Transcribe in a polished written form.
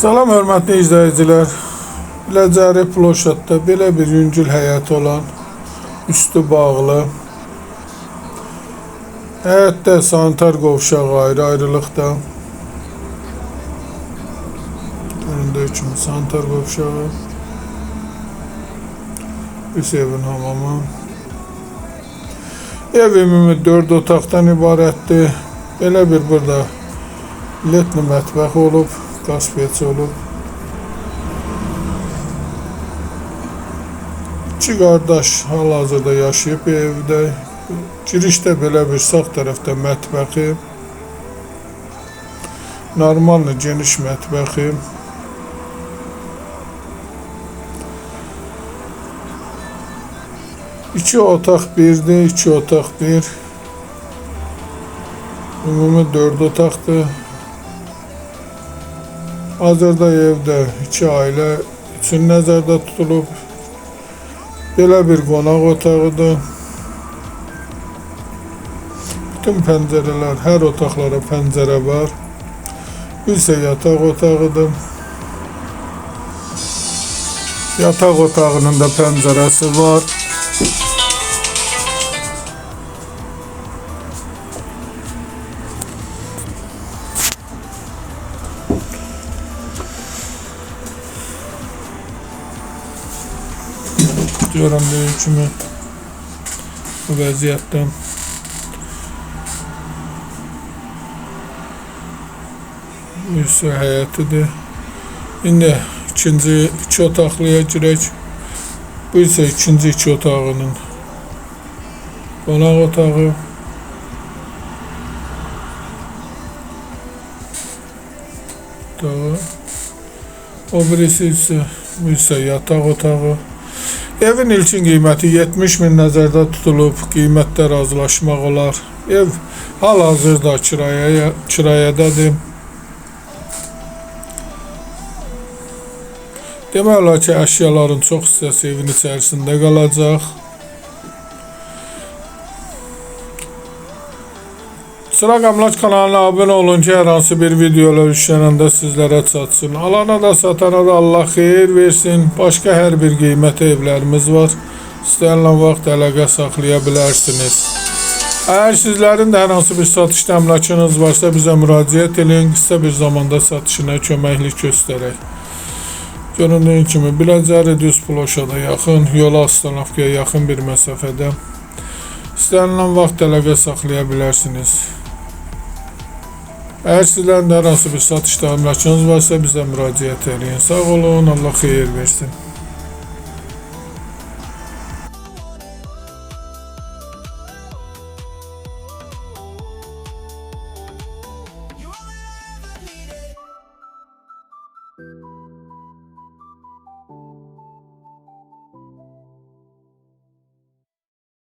Salam hörmətli izləyicilər. Biləcəri ploşadda belə bir yüngül həyəti olan, üstü bağlı, həyətdə sanitar qovşağı ayrı-ayrılıqda, önündə kimi sanitar qovşağı, üst evin hamamı. Ev ümumi 4 otaqdan ibarətdir. Belə bir burada letni mətbəx olub, qaz peçi olub. İki qardaş hal-hazırda yaşayıb evdə. Girişdə belə bir sağ tərəfdə mətbəxi, normal geniş mətbəxi. İki otaq birdir, iki otaq bir. Ümumi 4 otaqdır. Hazırda evdə 2 ailə üçün nəzərdə tutulub. Belə bir qonaq otağıdır. Bütün pəncərələr, hər otaqlara pəncərə var. Bu isə yataq otağıdır. Yataq otağının da pəncərəsi var. Göründüyü kimi bu vəziyyətdən bu isə həyətidir. İndi iki otaqlıya girək. Bu isə ikinci iki otağının qonaq otağı. O birisi isə bu isə yataq otağı. Evin ilkin qiyməti 70.000 nəzərdə tutulub, qiymətdə razılaşmaq olar. Ev hal-hazırda kirayədadır. Demək olar ki, əşyaların çox hissəsi evin içərisində qalacaq. Sıra Əmlak kanalına abunə olun ki, hər hansı bir videolar yüklənəndə sizlərə çatsın. Alana da satana da Allah xeyir versin. Başqa hər bir qiymətli evlərimiz var. İstənilən vaxt əlaqə saxlaya bilərsiniz. Əgər sizlərin də hər hansı bir satış əmlakınız varsa bizə müraciət edin. Qısa bir zamanda satışına köməklik göstərək. Göründüyü kimi Biləcəri düz ploşada yaxın, yola Astanovkaya yaxın bir məsafədə. İstənilən vaxt əlaqə saxlaya bilərsiniz. Əgər sizlərin də hər hansı bir satış əmlakınız varsa bizə müraciət edin. Sağ olun, Allah xeyir versin.